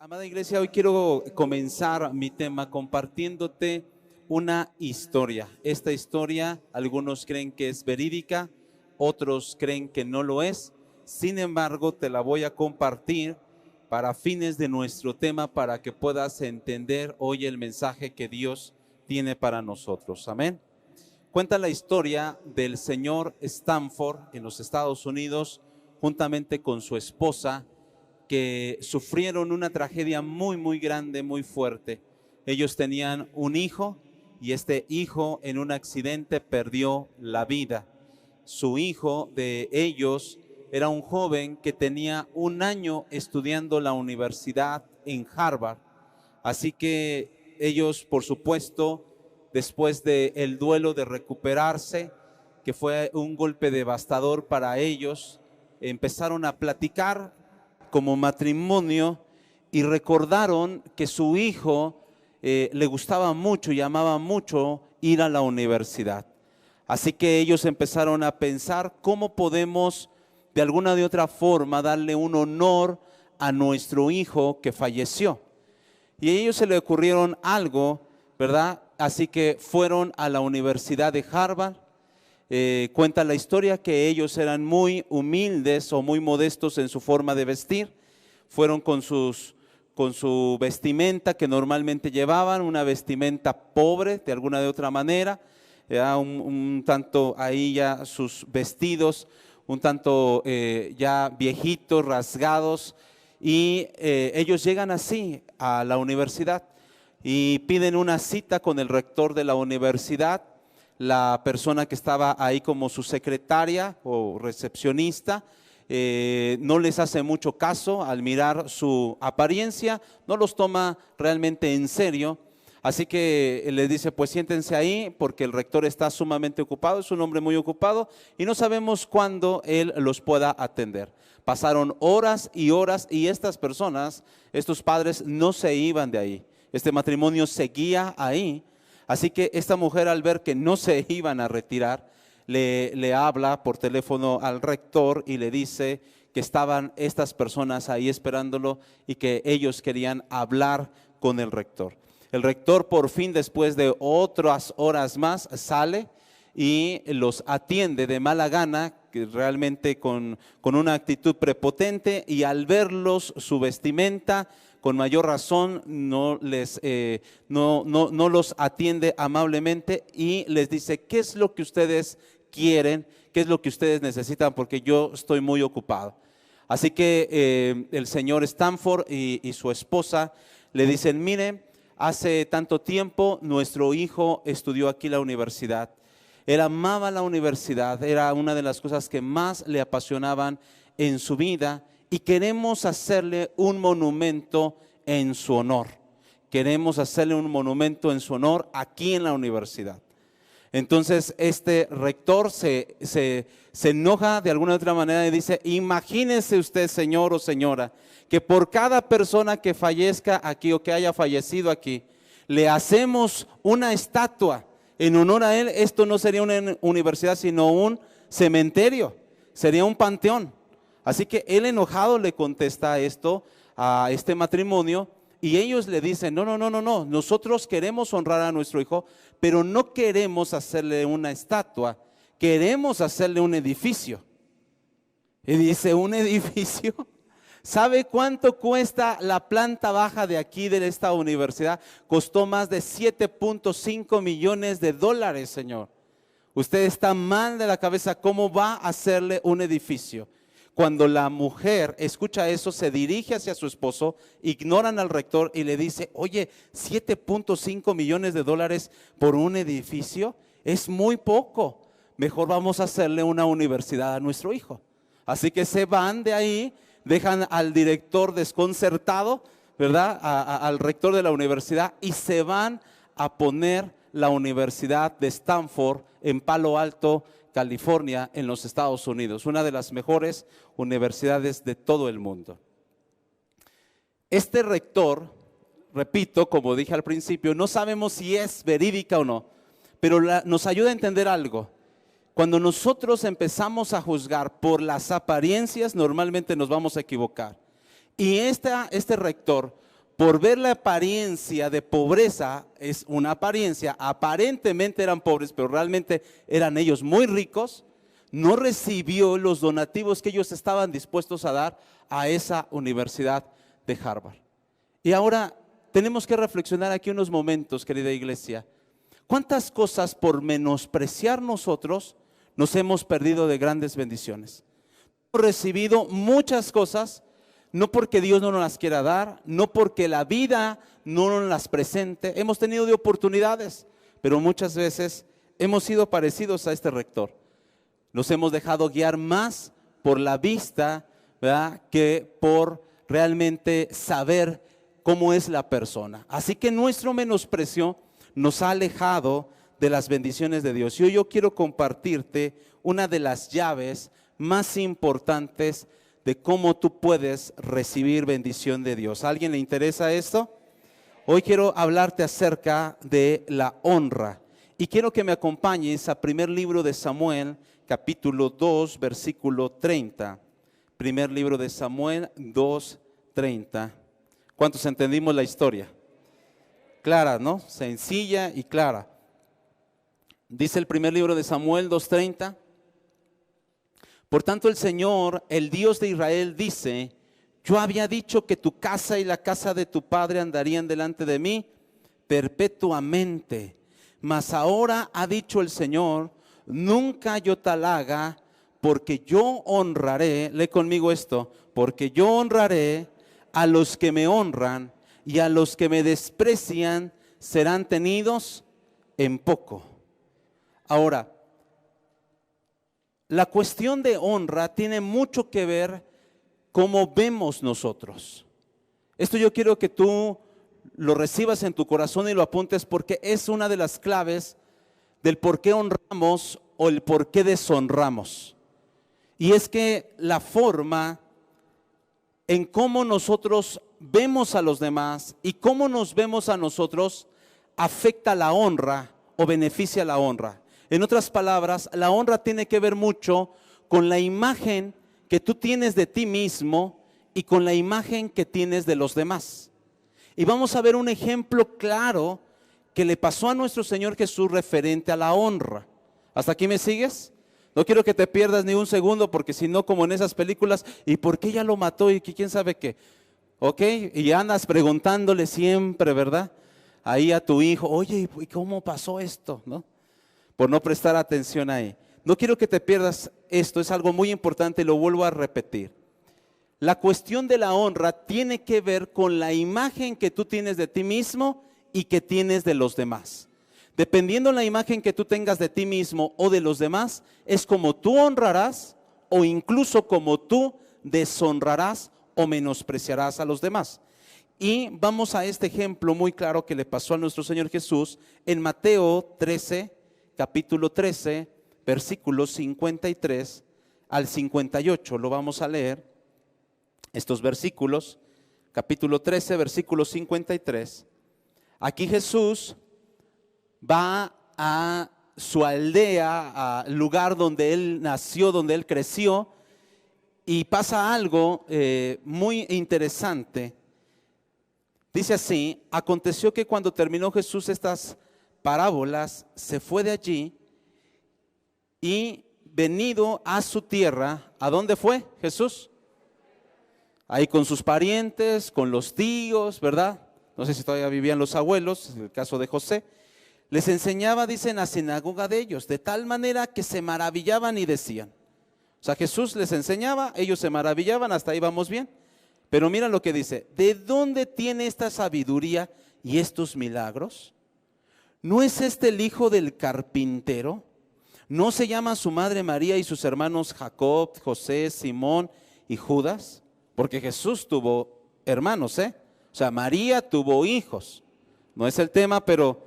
Amada iglesia, hoy quiero comenzar mi tema compartiéndote una historia. Esta historia, algunos creen que es verídica, otros creen que no lo es. Sin embargo, te la voy a compartir para fines de nuestro tema, para que puedas entender hoy el mensaje que Dios tiene para nosotros. Amén. Cuenta la historia del señor Stanford en los Estados Unidos, juntamente con su esposa, que sufrieron una tragedia muy grande, muy fuerte. Ellos tenían un hijo y este hijo en un accidente perdió la vida. Su hijo de ellos era un joven que tenía un año estudiando la universidad en Harvard. Así que ellos, por supuesto, después del duelo de recuperarse, que fue un golpe devastador para ellos, empezaron a platicar como matrimonio y recordaron que su hijo le gustaba mucho y amaba mucho ir a la universidad. Así que ellos empezaron a pensar cómo podemos de alguna de otra forma darle un honor a nuestro hijo que falleció. Y a ellos se le ocurrieron algo, ¿verdad? Así que fueron a la Universidad de Harvard. Cuenta la historia que ellos eran muy humildes o muy modestos en su forma de vestir. Fueron con su vestimenta que normalmente llevaban, una vestimenta pobre de alguna de otra manera, un tanto ahí ya sus vestidos, un tanto ya viejitos, rasgados, y ellos llegan así a la universidad y piden una cita con el rector de la universidad. La persona que estaba ahí como su secretaria o recepcionista no les hace mucho caso al mirar su apariencia, no los toma realmente en serio. Así que les dice, pues siéntense ahí porque el rector está sumamente ocupado, es un hombre muy ocupado y no sabemos cuándo él los pueda atender. Pasaron horas y horas y estas personas, estos padres no se iban de ahí, este matrimonio seguía ahí. Así que esta mujer, al ver que no se iban a retirar, le habla por teléfono al rector y le dice que estaban estas personas ahí esperándolo y que ellos querían hablar con el rector. El rector por fin, después de otras horas más, sale y los atiende de mala gana, que realmente con una actitud prepotente, y al verlos su vestimenta, con mayor razón no los atiende amablemente y les dice, ¿qué es lo que ustedes quieren? ¿Qué es lo que ustedes necesitan? Porque yo estoy muy ocupado. Así que el señor Stanford y su esposa le dicen, miren, hace tanto tiempo nuestro hijo estudió aquí en la universidad. Él amaba la universidad, era una de las cosas que más le apasionaban en su vida y queremos hacerle un monumento en su honor. Queremos hacerle un monumento en su honor aquí en la universidad. Entonces este rector se enoja de alguna otra manera y dice, imagínese usted, señor o señora, que por cada persona que fallezca aquí o que haya fallecido aquí, le hacemos una estatua en honor a él. Esto no sería una universidad sino un cementerio, sería un panteón. Así que él enojado le contesta esto a este matrimonio y ellos le dicen, no, nosotros queremos honrar a nuestro hijo, pero no queremos hacerle una estatua, queremos hacerle un edificio. Y dice, ¿un edificio? ¿Sabe cuánto cuesta la planta baja de aquí de esta universidad? Costó más de 7.5 millones de dólares, señor. Usted está mal de la cabeza, ¿cómo va a hacerle un edificio? Cuando la mujer escucha eso, se dirige hacia su esposo, ignoran al rector y le dice, oye, 7.5 millones de dólares por un edificio es muy poco. Mejor vamos a hacerle una universidad a nuestro hijo. Así que se van de ahí, dejan al director desconcertado, ¿verdad? Al rector de la universidad y se van a poner la Universidad de Stanford en Palo Alto, California, en los Estados Unidos, una de las mejores universidades de todo el mundo. Este rector, repito, como dije al principio, no sabemos si es verídica o no, pero nos ayuda a entender algo. Cuando nosotros empezamos a juzgar por las apariencias, normalmente nos vamos a equivocar. Y este rector por ver la apariencia de pobreza, es una apariencia, aparentemente eran pobres, pero realmente eran ellos muy ricos, no recibió los donativos que ellos estaban dispuestos a dar a esa universidad de Harvard. Y ahora tenemos que reflexionar aquí unos momentos, querida iglesia. ¿Cuántas cosas por menospreciar nosotros nos hemos perdido de grandes bendiciones? Hemos recibido muchas cosas, no porque Dios no nos las quiera dar, no porque la vida no nos las presente. Hemos tenido de oportunidades, pero muchas veces hemos sido parecidos a este rector. Nos hemos dejado guiar más por la vista, ¿verdad?, que por realmente saber cómo es la persona. Así que nuestro menosprecio nos ha alejado de las bendiciones de Dios. Y hoy yo quiero compartirte una de las llaves más importantes de cómo tú puedes recibir bendición de Dios. ¿A alguien le interesa esto? Hoy quiero hablarte acerca de la honra. Y quiero que me acompañes a primer libro de Samuel, capítulo 2, versículo 30. Primer libro de Samuel 2, 30. ¿Cuántos entendimos la historia? Clara, ¿no? Sencilla y clara. Dice el primer libro de Samuel 2:30. Por tanto el Señor, el Dios de Israel, dice: yo había dicho que tu casa y la casa de tu padre andarían delante de mí perpetuamente. Mas ahora ha dicho el Señor: nunca yo tal haga, porque yo honraré, lee conmigo esto, porque yo honraré a los que me honran, y a los que me desprecian serán tenidos en poco. Ahora, la cuestión de honra tiene mucho que ver cómo vemos nosotros. Esto yo quiero que tú lo recibas en tu corazón y lo apuntes, porque es una de las claves del por qué honramos o el por qué deshonramos. Y es que la forma en cómo nosotros vemos a los demás y cómo nos vemos a nosotros afecta la honra o beneficia la honra. En otras palabras, la honra tiene que ver mucho con la imagen que tú tienes de ti mismo y con la imagen que tienes de los demás. Y vamos a ver un ejemplo claro que le pasó a nuestro Señor Jesús referente a la honra. ¿Hasta aquí me sigues? No quiero que te pierdas ni un segundo, porque si no, como en esas películas, ¿y por qué ella lo mató? Y quién sabe qué. ¿Ok? Y andas preguntándole siempre, ¿verdad?, ahí a tu hijo: oye, ¿y cómo pasó esto?, ¿no? Por no prestar atención ahí. No quiero que te pierdas esto, es algo muy importante y lo vuelvo a repetir. La cuestión de la honra tiene que ver con la imagen que tú tienes de ti mismo y que tienes de los demás. Dependiendo de la imagen que tú tengas de ti mismo o de los demás, es como tú honrarás o incluso como tú deshonrarás o menospreciarás a los demás. Y vamos a este ejemplo muy claro que le pasó a nuestro Señor Jesús en Mateo 13, capítulo 13, versículos 53 al 58. Lo vamos a leer, estos versículos, capítulo 13, versículo 53. Aquí Jesús va a su aldea, al lugar donde él nació, donde él creció, y pasa algo muy interesante. Dice así: aconteció que cuando terminó Jesús estas parábolas, se fue de allí y venido a su tierra. ¿A dónde fue Jesús? Ahí con sus parientes, con los tíos, ¿verdad? No sé si todavía vivían los abuelos, en el caso de José. Les enseñaba, dice, en la sinagoga de ellos, de tal manera que se maravillaban y decían. O sea, Jesús les enseñaba, ellos se maravillaban, hasta ahí vamos bien. Pero mira lo que dice: ¿de dónde tiene esta sabiduría y estos milagros? ¿No es este el hijo del carpintero? ¿No se llama su madre María y sus hermanos Jacob, José, Simón y Judas? Porque Jesús tuvo hermanos, O sea, María tuvo hijos. No es el tema, pero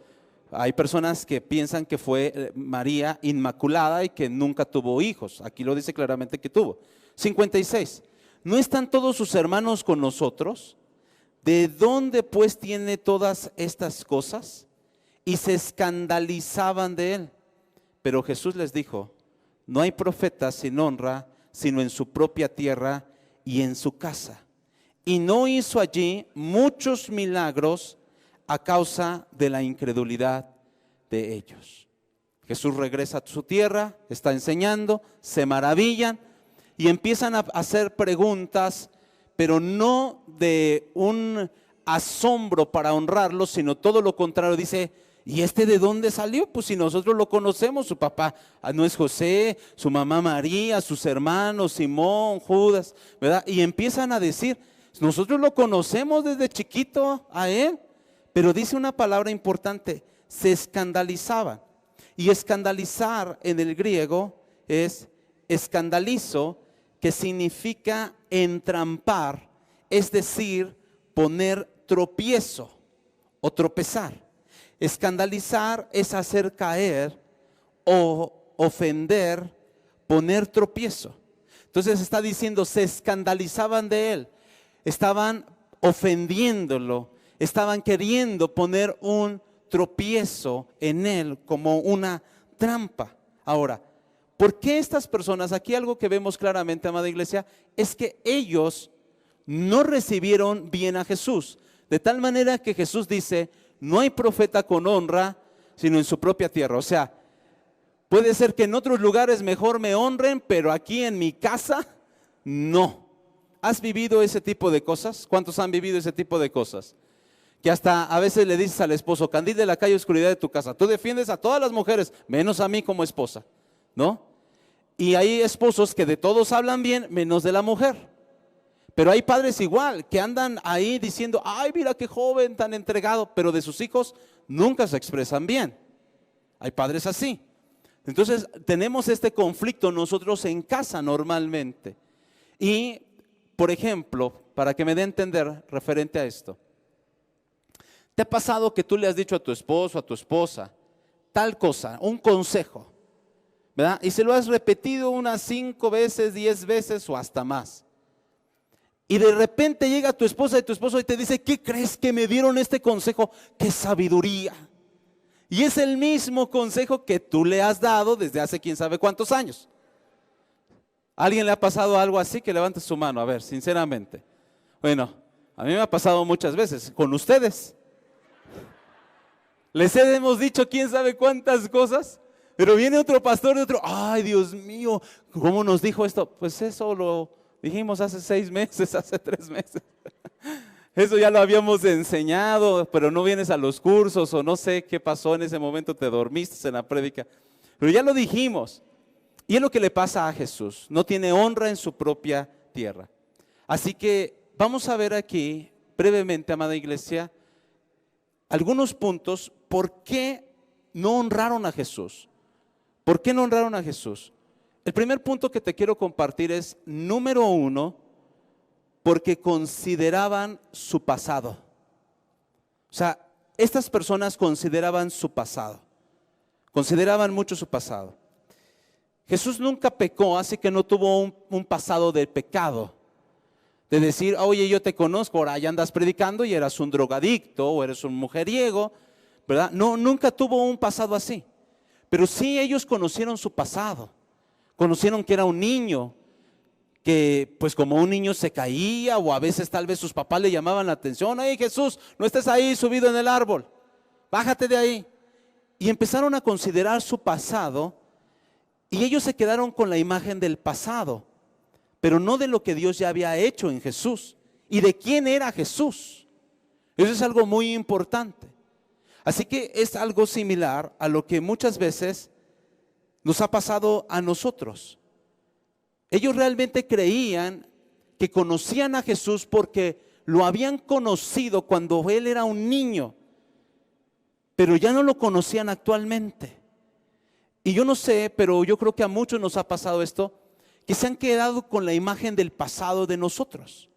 hay personas que piensan que fue María inmaculada y que nunca tuvo hijos. Aquí lo dice claramente que tuvo. 56. ¿No están todos sus hermanos con nosotros? ¿De dónde pues tiene todas estas cosas? Y se escandalizaban de él. Pero Jesús les dijo: no hay profeta sin honra, sino en su propia tierra y en su casa. y no hizo allí muchos milagros a causa de la incredulidad de ellos. Jesús regresa a su tierra, está enseñando, se maravillan y empiezan a hacer preguntas, pero no de un asombro para honrarlo, sino todo lo contrario. Dice: ¿y este de dónde salió? Pues si nosotros lo conocemos, su papá no es José, su mamá María, sus hermanos Simón, Judas, ¿verdad? Y empiezan a decir: nosotros lo conocemos desde chiquito a él. Pero dice una palabra importante: se escandalizaban. Y escandalizar en el griego es escandalizo, que significa entrampar, es decir, poner tropiezo o tropezar. Escandalizar es hacer caer o ofender, poner tropiezo. Entonces está diciendo: se escandalizaban de él, estaban ofendiéndolo, estaban queriendo poner un tropiezo en él como una trampa. Ahora, ¿por qué estas personas? Aquí algo que vemos claramente, amada iglesia, es que ellos no recibieron bien a Jesús, de tal manera que Jesús dice: no hay profeta con honra sino en su propia tierra. O sea, puede ser que en otros lugares mejor me honren, pero aquí en mi casa no. ¿Has vivido ese tipo de cosas? ¿Cuántos han vivido ese tipo de cosas? Que hasta a veces le dices al esposo: candil de la calle, oscuridad de tu casa. Tú defiendes a todas las mujeres, menos a mí como esposa, ¿no? Y hay esposos que de todos hablan bien, menos de la mujer. Pero hay padres igual, que andan ahí diciendo: ay, mira qué joven tan entregado, pero de sus hijos nunca se expresan bien. Hay padres así. Entonces tenemos este conflicto nosotros en casa normalmente. Y, por ejemplo, para que me dé a entender referente a esto, ¿te ha pasado que tú le has dicho a tu esposo, a tu esposa, tal cosa, un consejo, ¿verdad? Y se lo has repetido unas 5 veces, 10 veces o hasta más. Y de repente llega tu esposa y tu esposo y te dice: ¿qué crees que me dieron este consejo? ¡Qué sabiduría! Y es el mismo consejo que tú le has dado desde hace quién sabe cuántos años. ¿A alguien le ha pasado algo así? Que levante su mano, a ver, sinceramente. Bueno, a mí me ha pasado muchas veces, con ustedes. Les hemos dicho quién sabe cuántas cosas, pero viene otro pastor de otro: ay, Dios mío, ¿cómo nos dijo esto? Pues eso lo dijimos hace 6 meses, hace 3 meses. Eso ya lo habíamos enseñado, pero no vienes a los cursos o no sé qué pasó en ese momento, te dormiste en la prédica. Pero ya lo dijimos. Y es lo que le pasa a Jesús. No tiene honra en su propia tierra. Así que vamos a ver aquí brevemente, amada iglesia, algunos puntos. ¿Por qué no honraron a Jesús? ¿Por qué no honraron a Jesús? El primer punto que te quiero compartir es, número 1, porque consideraban su pasado. O sea, estas personas consideraban su pasado. Consideraban mucho su pasado. Jesús nunca pecó, así que no tuvo un pasado de pecado. De decir: oye, yo te conozco, ahora ya andas predicando y eras un drogadicto o eres un mujeriego, ¿verdad? No, nunca tuvo un pasado así. Pero sí, ellos conocieron su pasado. Conocieron que era un niño, que pues como un niño se caía, o a veces tal vez sus papás le llamaban la atención: hey, Jesús, no estés ahí subido en el árbol, bájate de ahí. Y empezaron a considerar su pasado, y ellos se quedaron con la imagen del pasado, pero no de lo que Dios ya había hecho en Jesús y de quién era Jesús. Eso es algo muy importante. Así que es algo similar a lo que muchas veces nos ha pasado a nosotros. Ellos realmente creían que conocían a Jesús porque lo habían conocido cuando Él era un niño, pero ya no lo conocían actualmente. Y yo no sé, pero yo creo que a muchos nos ha pasado esto, que se han quedado con la imagen del pasado de nosotros.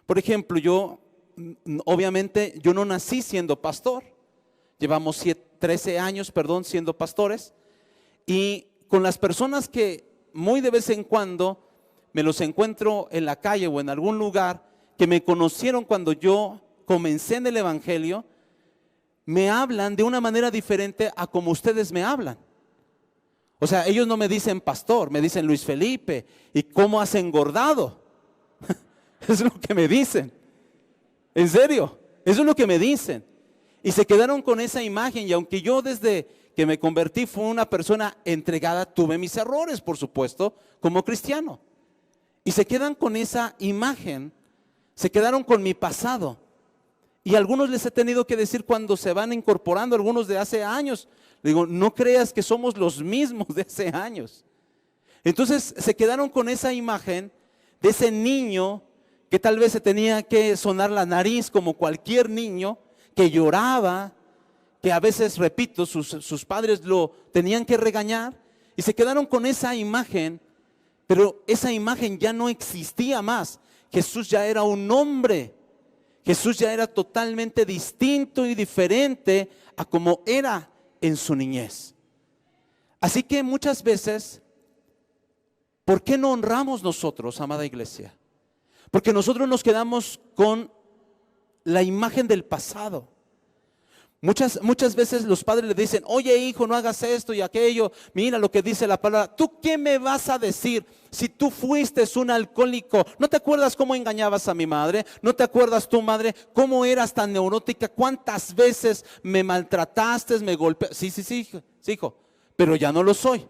Por ejemplo, obviamente yo no nací siendo pastor. Llevamos 13 años siendo pastores. Y con las personas que muy de vez en cuando me los encuentro en la calle o en algún lugar, que me conocieron cuando yo comencé en el evangelio, me hablan de una manera diferente a como ustedes me hablan. O sea, ellos no me dicen pastor, me dicen Luis Felipe. ¿Y cómo has engordado? Es lo que me dicen. En serio, eso es lo que me dicen. Y se quedaron con esa imagen. Y aunque yo desde que me convertí fui una persona entregada, tuve mis errores, por supuesto, como cristiano. Y se quedan con esa imagen, se quedaron con mi pasado. Y a algunos les he tenido que decir cuando se van incorporando, algunos de hace años, digo, no creas que somos los mismos de hace años. Entonces se quedaron con esa imagen de ese niño que tal vez se tenía que sonar la nariz como cualquier niño, que lloraba, que a veces, repito, sus padres lo tenían que regañar, y se quedaron con esa imagen, pero esa imagen ya no existía más. Jesús ya era un hombre, Jesús ya era totalmente distinto y diferente a como era en su niñez. Así que muchas veces, ¿por qué no honramos nosotros, amada iglesia? Porque nosotros nos quedamos con la imagen del pasado. Muchas veces los padres le dicen, oye hijo, no hagas esto y aquello, mira lo que dice la palabra. ¿Tú qué me vas a decir si tú fuiste un alcohólico? ¿No te acuerdas cómo engañabas a mi madre? ¿No te acuerdas tu madre cómo eras tan neurótica? ¿Cuántas veces me maltrataste, me golpeaste? Sí, hijo, pero ya no lo soy.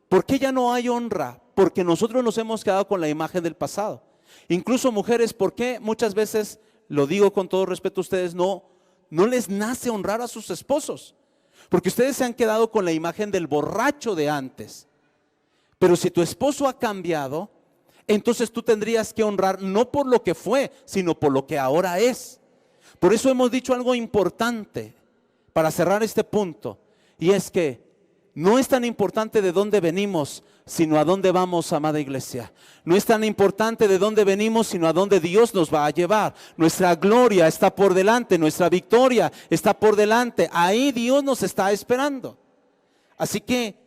¿Por qué ya no hay honra? Porque nosotros nos hemos quedado con la imagen del pasado. Incluso mujeres, ¿por qué muchas veces, lo digo con todo respeto a ustedes, no les nace honrar a sus esposos? Porque ustedes se han quedado con la imagen del borracho de antes. Pero si tu esposo ha cambiado, entonces tú tendrías que honrar no por lo que fue, sino por lo que ahora es. Por eso hemos dicho algo importante para cerrar este punto, y es que no es tan importante de dónde venimos, sino a dónde vamos, amada iglesia. No es tan importante de dónde venimos, sino a dónde Dios nos va a llevar. Nuestra gloria está por delante, nuestra victoria está por delante. Ahí Dios nos está esperando. Así que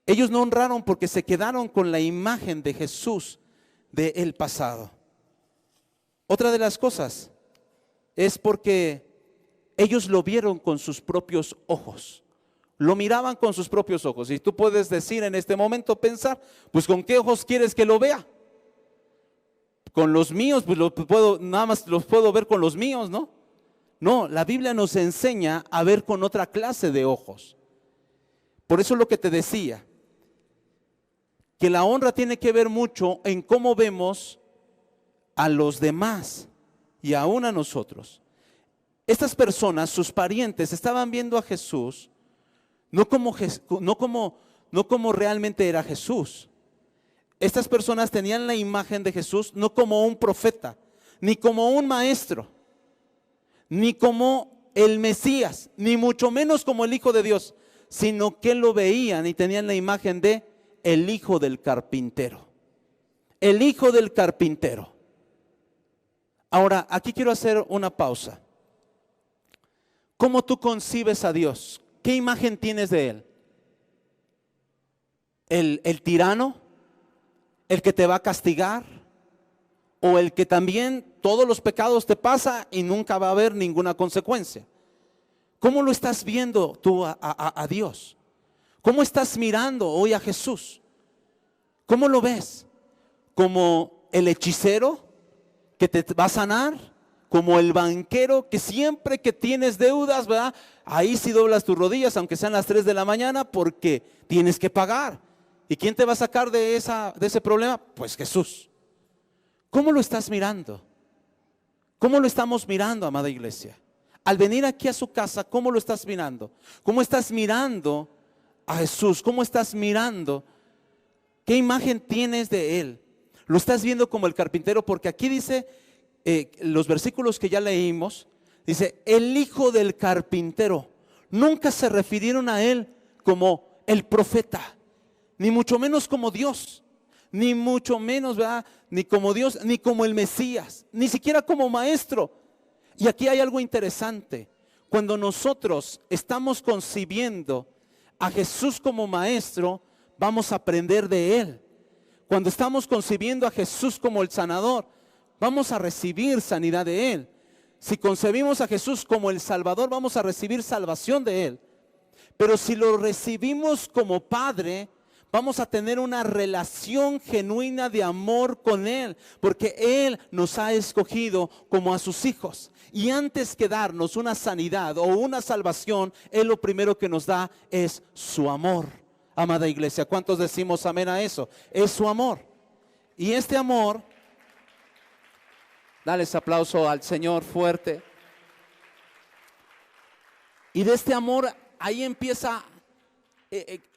ellos no honraron porque se quedaron con la imagen de Jesús del pasado. Otra de las cosas es porque ellos lo vieron con sus propios ojos. Lo miraban con sus propios ojos. Y tú puedes decir en este momento, pensar, pues ¿con qué ojos quieres que lo vea? Con los míos, pues nada más los puedo ver con los míos, ¿no? No, la Biblia nos enseña a ver con otra clase de ojos. Por eso lo que te decía, que la honra tiene que ver mucho en cómo vemos a los demás y aún a nosotros. Estas personas, sus parientes, estaban viendo a Jesús no como realmente era Jesús. Estas personas tenían la imagen de Jesús no como un profeta, ni como un maestro, ni como el Mesías, ni mucho menos como el Hijo de Dios, sino que lo veían y tenían la imagen de el hijo del carpintero. El hijo del carpintero. Ahora, aquí quiero hacer una pausa. ¿Cómo tú concibes a Dios? ¿Qué imagen tienes de Él? ¿El tirano? ¿El que te va a castigar? ¿O el que también todos los pecados te pasa y nunca va a haber ninguna consecuencia? ¿Cómo lo estás viendo tú a Dios? ¿Cómo estás mirando hoy a Jesús? ¿Cómo lo ves? ¿Como el hechicero que te va a sanar? ¿Como el banquero que siempre que tienes deudas, ¿verdad? Ahí sí doblas tus rodillas, aunque sean las 3 de la mañana, porque tienes que pagar. ¿Y quién te va a sacar de ese problema? Pues Jesús. ¿Cómo lo estás mirando? ¿Cómo lo estamos mirando, amada iglesia? Al venir aquí a su casa, ¿cómo lo estás mirando? ¿Cómo estás mirando a Jesús? ¿Cómo estás mirando? ¿Qué imagen tienes de Él? ¿Lo estás viendo como el carpintero? Porque aquí dice, los versículos que ya leímos, dice, el hijo del carpintero. Nunca se refirieron a Él como el profeta, ni mucho menos como Dios, ni mucho menos, ¿verdad? Ni como Dios, ni como el Mesías, ni siquiera como maestro. Y aquí hay algo interesante. Cuando nosotros estamos concibiendo a Jesús como maestro, vamos a aprender de Él. Cuando estamos concibiendo a Jesús como el sanador, vamos a recibir sanidad de Él. Si concebimos a Jesús como el Salvador, vamos a recibir salvación de Él. Pero si lo recibimos como Padre, Vamos a tener una relación genuina de amor con Él, porque Él nos ha escogido como a sus hijos. Y antes que darnos una sanidad o una salvación, Él lo primero que nos da es su amor. Amada iglesia, ¿cuántos decimos amén a eso? Es su amor. Y este amor, dale ese aplauso al Señor fuerte. Y de este amor, ahí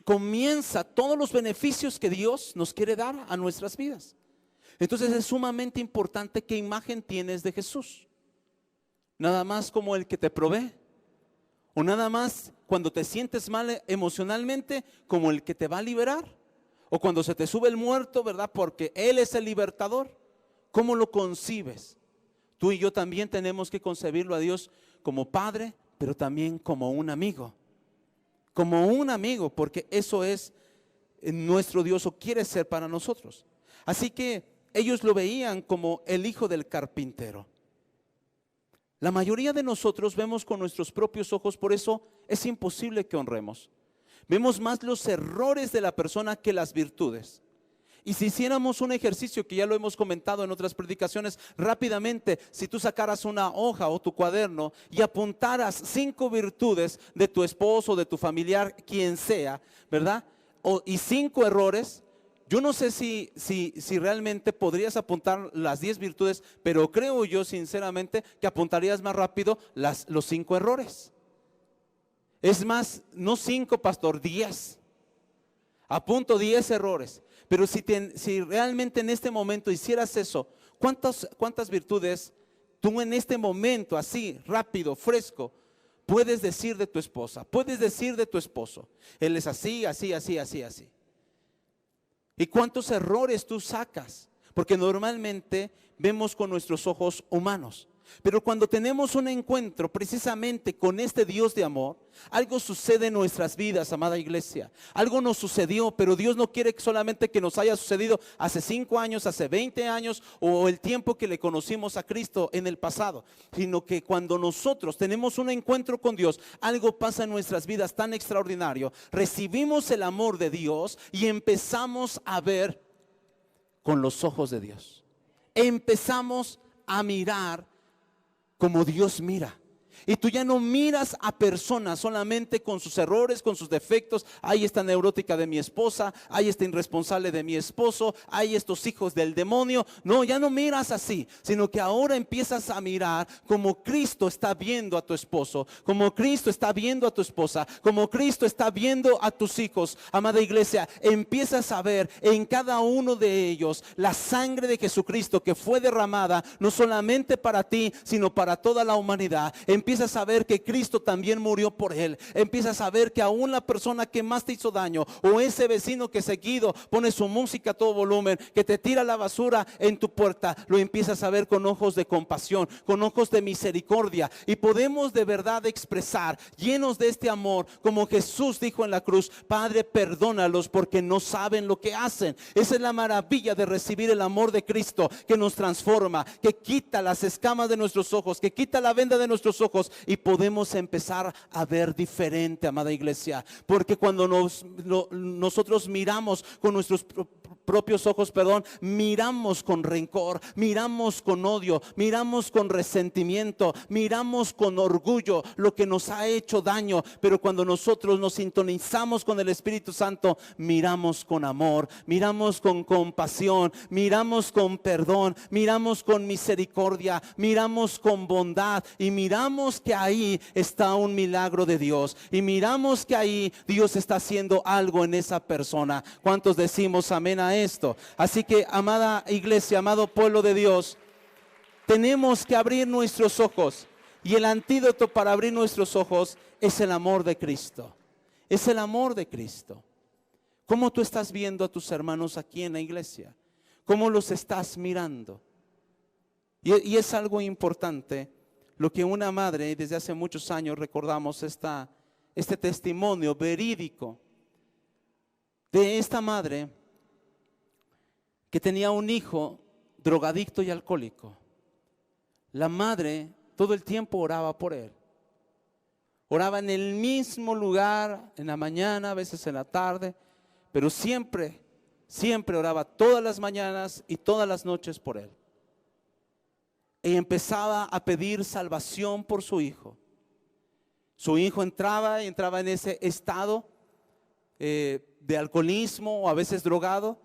comienza todos los beneficios que Dios nos quiere dar a nuestras vidas. Entonces es sumamente importante qué imagen tienes de Jesús. Nada más como el que te provee, o nada más cuando te sientes mal emocionalmente como el que te va a liberar, o cuando se te sube el muerto, ¿verdad? Porque Él es el libertador. ¿Cómo lo concibes? Tú y yo también tenemos que concebirlo a Dios como Padre, pero también como un amigo. Como un amigo, porque eso es nuestro Dios, o quiere ser para nosotros. Así que ellos lo veían como el hijo del carpintero. La mayoría de nosotros vemos con nuestros propios ojos, por eso es imposible que honremos. Vemos más los errores de la persona que las virtudes. Y si hiciéramos un ejercicio que ya lo hemos comentado en otras predicaciones, rápidamente, si tú sacaras una hoja o tu cuaderno y apuntaras 5 virtudes de tu esposo, de tu familiar, quien sea, ¿verdad? Y 5 errores, yo no sé si realmente podrías apuntar las 10 virtudes, pero creo yo sinceramente que apuntarías más rápido los 5 errores. Es más, no 5, pastor, 10. Apunto 10 errores. Pero si realmente en este momento hicieras eso, ¿cuántas virtudes tú en este momento, así, rápido, fresco, puedes decir de tu esposa? Puedes decir de tu esposo. Él es así, así, así, así, así. ¿Y cuántos errores tú sacas? Porque normalmente vemos con nuestros ojos humanos. Pero cuando tenemos un encuentro precisamente con este Dios de amor, algo sucede en nuestras vidas, amada iglesia. Algo nos sucedió, pero Dios no quiere solamente que nos haya sucedido hace 5 años, hace 20 años o el tiempo que le conocimos a Cristo en el pasado, sino que cuando nosotros tenemos un encuentro con Dios, algo pasa en nuestras vidas tan extraordinario. Recibimos el amor de Dios y empezamos a ver con los ojos de Dios. Empezamos a mirar como Dios mira. Y tú ya no miras a personas solamente con sus errores, con sus defectos. Hay esta neurótica de mi esposa, hay este irresponsable de mi esposo, hay estos hijos del demonio. No, ya no miras así, sino que ahora empiezas a mirar como Cristo está viendo a tu esposo, como Cristo está viendo a tu esposa, como Cristo está viendo a tus hijos. Amada iglesia, empiezas a ver en cada uno de ellos la sangre de Jesucristo que fue derramada no solamente para ti, sino para toda la humanidad. Empiezas a ver que Cristo también murió por él. Empiezas a ver que aún la persona que más te hizo daño, o ese vecino que seguido pone su música a todo volumen, que te tira la basura en tu puerta, lo empiezas a ver con ojos de compasión, con ojos de misericordia. Y podemos de verdad expresar, llenos de este amor, como Jesús dijo en la cruz: Padre, perdónalos porque no saben lo que hacen. Esa es la maravilla de recibir el amor de Cristo, que nos transforma, que quita las escamas de nuestros ojos, que quita la venda de nuestros ojos, y podemos empezar a ver diferente, amada iglesia. Porque cuando nosotros miramos con nuestros propios ojos, miramos con rencor, miramos con odio, miramos con resentimiento, miramos con orgullo lo que nos ha hecho daño. Pero cuando nosotros nos sintonizamos con el Espíritu Santo, miramos con amor, miramos con compasión, miramos con perdón, miramos con misericordia, miramos con bondad, y miramos que ahí está un milagro de Dios, y miramos que ahí Dios está haciendo algo en esa persona. ¿Cuántos decimos amén a esto? Así que, amada iglesia, amado pueblo de Dios, tenemos que abrir nuestros ojos, y el antídoto para abrir nuestros ojos es el amor de Cristo. Es el amor de Cristo. ¿Cómo tú estás viendo a tus hermanos aquí en la iglesia? ¿Cómo los estás mirando? Y es algo importante lo que una madre, desde hace muchos años recordamos este testimonio verídico de esta madre que tenía un hijo drogadicto y alcohólico. La madre todo el tiempo oraba por él. Oraba en el mismo lugar, en la mañana, a veces en la tarde, pero siempre oraba todas las mañanas y todas las noches por él. Y empezaba a pedir salvación por su hijo. Su hijo entraba en ese estado de alcoholismo o a veces drogado.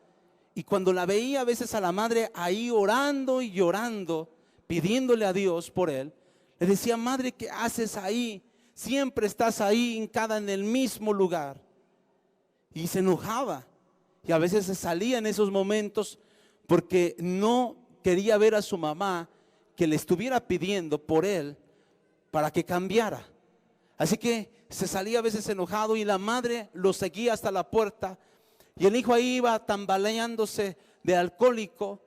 Y cuando la veía a veces a la madre ahí orando y llorando, pidiéndole a Dios por él, le decía: madre, ¿qué haces ahí? Siempre estás ahí hincada en el mismo lugar. Y se enojaba. Y a veces se salía en esos momentos porque no quería ver a su mamá que le estuviera pidiendo por él para que cambiara. Así que se salía a veces enojado y la madre lo seguía hasta la puerta. Y el hijo ahí iba tambaleándose de alcohólico.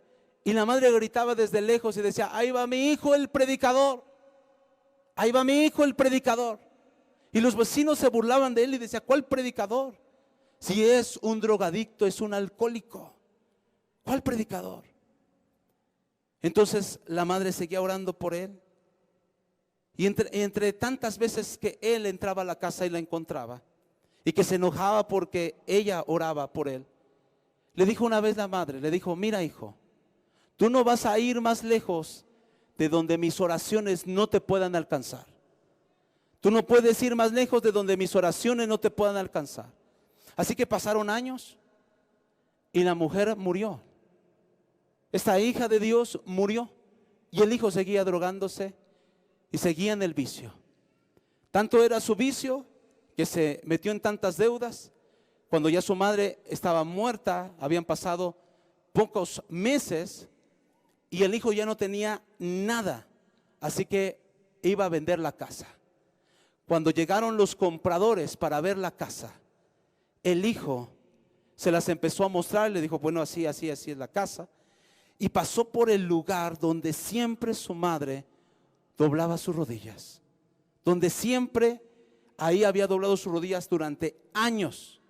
Y la madre gritaba desde lejos y decía: ahí va mi hijo el predicador. Ahí va mi hijo el predicador. Y los vecinos se burlaban de él y decían: ¿cuál predicador? Si es un drogadicto, es un alcohólico. ¿Cuál predicador? Entonces la madre seguía orando por él. Y entre tantas veces que él entraba a la casa y la encontraba, y que se enojaba porque ella oraba por él, le dijo una vez la madre, le dijo: mira, hijo, tú no vas a ir más lejos de donde mis oraciones no te puedan alcanzar. Tú no puedes ir más lejos de donde mis oraciones no te puedan alcanzar. Así que pasaron años y la mujer murió. Esta hija de Dios murió y el hijo seguía drogándose y seguía en el vicio. Tanto era su vicio que se metió en tantas deudas. Cuando ya su madre estaba muerta, habían pasado pocos meses y el hijo ya no tenía nada. Así que iba a vender la casa. Cuando llegaron los compradores para ver la casa, el hijo se las empezó a mostrar. Le dijo: bueno, así es la casa. Y pasó por el lugar donde siempre su madre doblaba sus rodillas, donde siempre ahí había doblado sus rodillas durante años.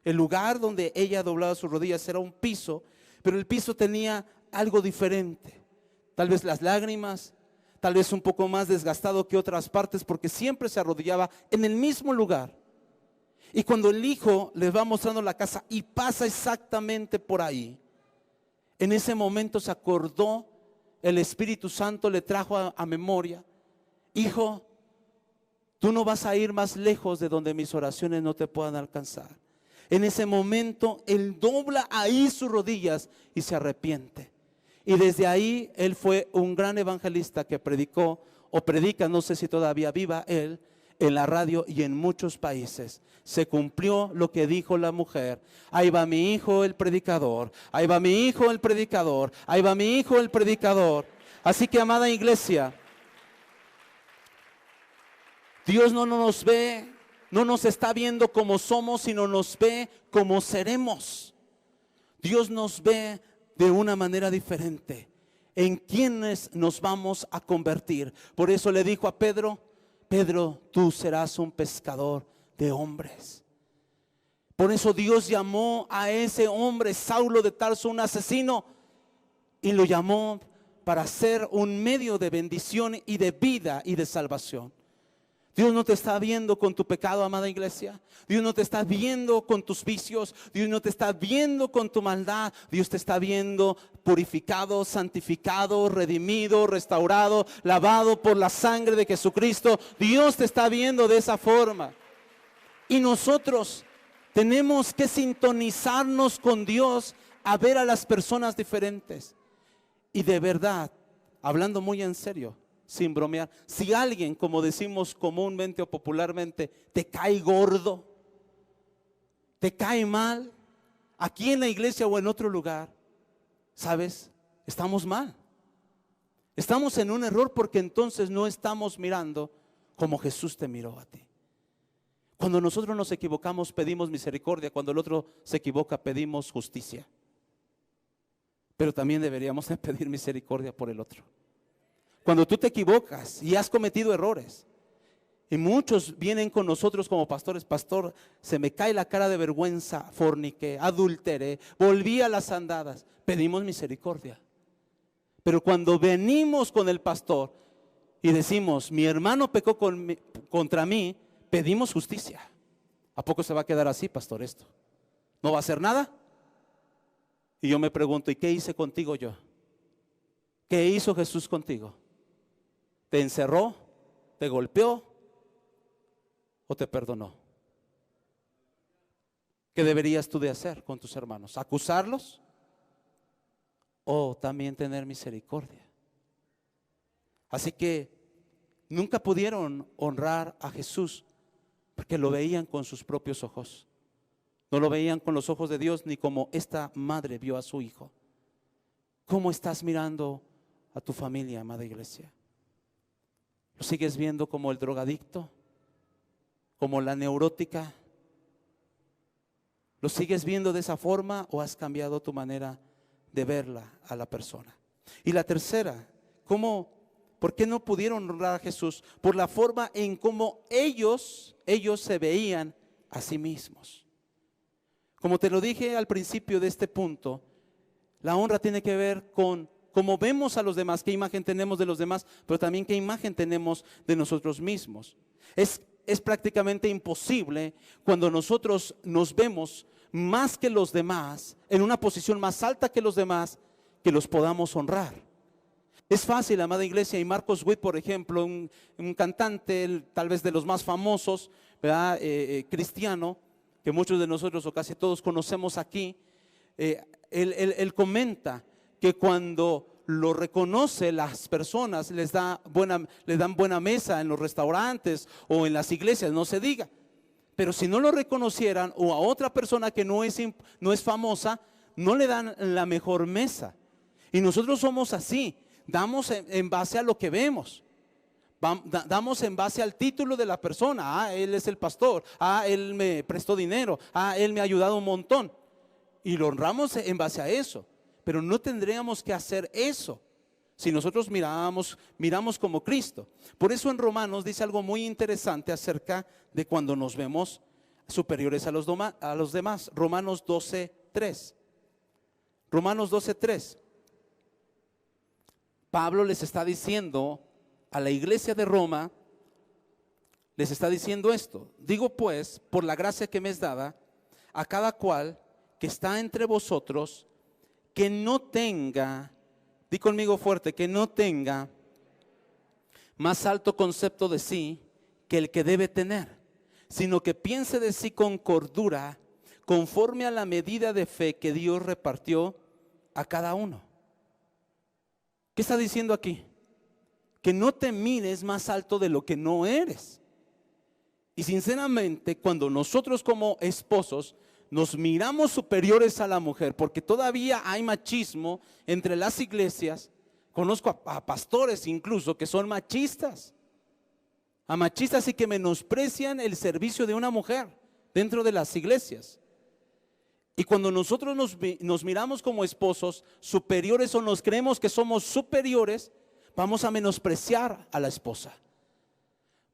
El lugar donde ella doblaba sus rodillas era un piso, pero el piso tenía algo diferente. Tal vez las lágrimas, tal vez un poco más desgastado que otras partes, porque siempre se arrodillaba en el mismo lugar. Y cuando el hijo les va mostrando la casa y pasa exactamente por ahí, en ese momento se acordó, el Espíritu Santo le trajo a memoria: hijo, tú no vas a ir más lejos de donde mis oraciones no te puedan alcanzar. En ese momento él dobla ahí sus rodillas y se arrepiente. Y desde ahí él fue un gran evangelista que predicó o predica, no sé si todavía viva él, en la radio y en muchos países. Se cumplió lo que dijo la mujer: ahí va mi hijo el predicador, ahí va mi hijo el predicador, ahí va mi hijo el predicador. Así que, amada iglesia, Dios no nos ve, no nos está viendo como somos, sino nos ve como seremos. Dios nos ve de una manera diferente, en quienes nos vamos a convertir. Por eso le dijo a Pedro: Pedro, tú serás un pescador de hombres. Por eso Dios llamó a ese hombre, Saulo de Tarso, un asesino, y lo llamó para ser un medio de bendición y de vida y de salvación. Dios no te está viendo con tu pecado, amada iglesia. Dios no te está viendo con tus vicios. Dios no te está viendo con tu maldad. Dios te está viendo purificado, santificado, redimido, restaurado, lavado por la sangre de Jesucristo. Dios te está viendo de esa forma. Y nosotros tenemos que sintonizarnos con Dios a ver a las personas diferentes. Y de verdad, hablando muy en serio, sin bromear, si alguien, como decimos comúnmente o popularmente, te cae gordo, te cae mal, aquí en la iglesia o en otro lugar, ¿sabes? Estamos mal. Estamos en un error porque entonces no estamos mirando como Jesús te miró a ti. Cuando nosotros nos equivocamos pedimos misericordia, cuando el otro se equivoca pedimos justicia. Pero también deberíamos de pedir misericordia por el otro. Cuando tú te equivocas y has cometido errores, y muchos vienen con nosotros como pastores: pastor, se me cae la cara de vergüenza, forniqué, adulteré, volví a las andadas. Pedimos misericordia. Pero cuando venimos con el pastor y decimos: mi hermano pecó contra mí, pedimos justicia. ¿A poco se va a quedar así, pastor, esto? ¿No va a hacer nada? Y yo me pregunto, ¿y qué hice contigo yo? ¿Qué hizo Jesús contigo? ¿Te encerró? ¿Te golpeó? ¿O te perdonó? ¿Qué deberías tú de hacer con tus hermanos? ¿Acusarlos? ¿O también tener misericordia? Así que nunca pudieron honrar a Jesús porque lo veían con sus propios ojos. No lo veían con los ojos de Dios, ni como esta madre vio a su hijo. ¿Cómo estás mirando a tu familia, amada iglesia? ¿Lo sigues viendo como el drogadicto? ¿Como la neurótica? ¿Lo sigues viendo de esa forma o has cambiado tu manera de verla a la persona? Y la tercera, ¿por qué no pudieron honrar a Jesús? Por la forma en cómo ellos se veían a sí mismos. Como te lo dije al principio de este punto, la honra tiene que ver con cómo vemos a los demás, qué imagen tenemos de los demás, pero también qué imagen tenemos de nosotros mismos. Es prácticamente imposible cuando nosotros nos vemos más que los demás, en una posición más alta que los demás, que los podamos honrar. Es fácil, amada iglesia, y Marcos Witt, por ejemplo, un cantante tal vez de los más famosos, ¿verdad? Cristiano, que muchos de nosotros o casi todos conocemos aquí, él comenta que cuando lo reconoce las personas le dan buena mesa en los restaurantes o en las iglesias, no se diga. Pero si no lo reconocieran o a otra persona que no es famosa, no le dan la mejor mesa. Y nosotros somos así, damos en base a lo que vemos. Damos en base al título de la persona. Él es el pastor. Él me prestó dinero. Él me ha ayudado un montón. Y lo honramos en base a eso. Pero no tendríamos que hacer eso si nosotros miramos como Cristo. Por eso en Romanos dice algo muy interesante acerca de cuando nos vemos superiores a los demás. Romanos 12:3. Romanos 12:3. Pablo les está diciendo a la iglesia de Roma, les está diciendo esto: digo pues, por la gracia que me es dada, a cada cual que está entre vosotros, que no tenga, di conmigo fuerte, que no tenga más alto concepto de sí que el que debe tener, sino que piense de sí con cordura, conforme a la medida de fe que Dios repartió a cada uno. ¿Qué está diciendo aquí? Que no te mires más alto de lo que no eres. Y sinceramente, cuando nosotros como esposos nos miramos superiores a la mujer, porque todavía hay machismo entre las iglesias, conozco a pastores incluso que son machistas, a machistas y que menosprecian el servicio de una mujer dentro de las iglesias. Y cuando nosotros nos miramos como esposos superiores o nos creemos que somos superiores, vamos a menospreciar a la esposa.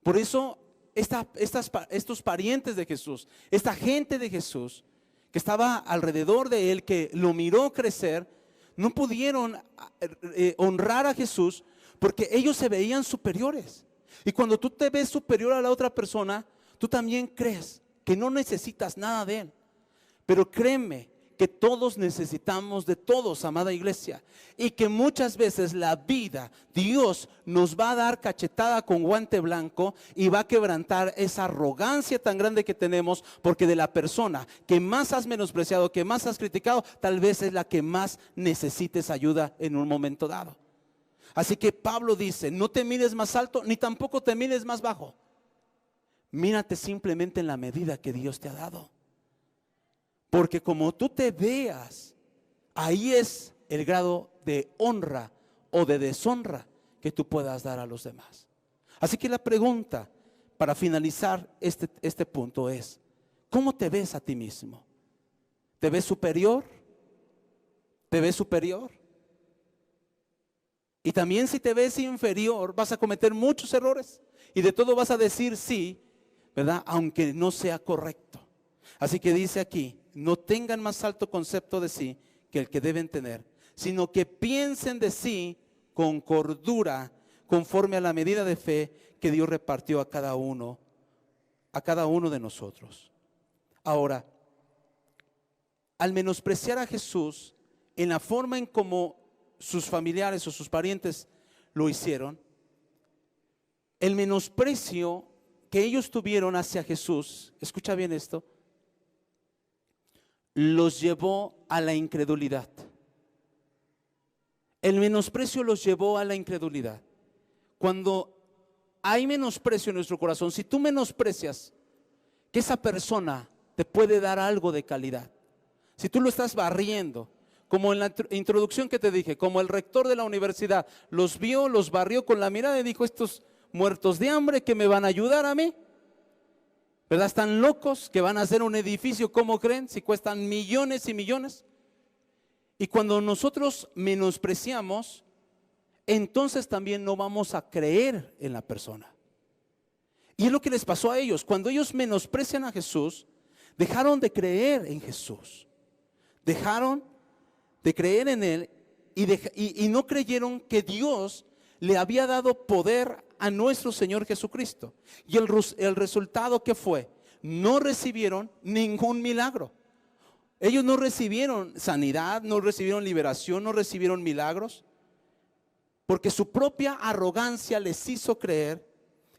Por eso estos parientes de Jesús, esta gente de Jesús que estaba alrededor de él, que lo miró crecer, no pudieron honrar a Jesús porque ellos se veían superiores. Y cuando tú te ves superior a la otra persona, tú también crees que no necesitas nada de él. Pero créeme que todos necesitamos de todos, amada iglesia, y que muchas veces la vida, Dios nos va a dar cachetada con guante blanco y va a quebrantar esa arrogancia tan grande que tenemos, porque de la persona que más has menospreciado, que más has criticado, tal vez es la que más necesites ayuda en un momento dado. Así que Pablo dice: no te mires más alto ni tampoco te mires más bajo, mírate simplemente en la medida que Dios te ha dado. Porque como tú te veas, ahí es el grado de honra o de deshonra que tú puedas dar a los demás. Así que la pregunta para finalizar este punto es: ¿cómo te ves a ti mismo? ¿Te ves superior? ¿Te ves superior? Y también si te ves inferior, vas a cometer muchos errores y de todo vas a decir sí, ¿verdad? Aunque no sea correcto. Así que dice aquí: no tengan más alto concepto de sí que el que deben tener, sino que piensen de sí con cordura, conforme a la medida de fe que Dios repartió a cada uno de nosotros. Ahora, al menospreciar a Jesús en la forma en como sus familiares o sus parientes lo hicieron, el menosprecio que ellos tuvieron hacia Jesús, escucha bien esto, los llevó a la incredulidad. El menosprecio los llevó a la incredulidad. Cuando hay menosprecio en nuestro corazón, si tú menosprecias que esa persona te puede dar algo de calidad, si tú lo estás barriendo, como en la introducción que te dije, como el rector de la universidad los vio, los barrió con la mirada y dijo: estos muertos de hambre que me van a ayudar a mí, ¿verdad? Están locos que van a hacer un edificio, ¿cómo creen? Si cuestan millones y millones. Y cuando nosotros menospreciamos, entonces también no vamos a creer en la persona. Y es lo que les pasó a ellos. Cuando ellos menosprecian a Jesús, dejaron de creer en Jesús. Dejaron de creer en Él y no creyeron que Dios le había dado poder a nuestro Señor Jesucristo. Y el resultado, ¿qué fue? No recibieron ningún milagro. Ellos no recibieron sanidad, no recibieron liberación, no recibieron milagros, porque su propia arrogancia les hizo creer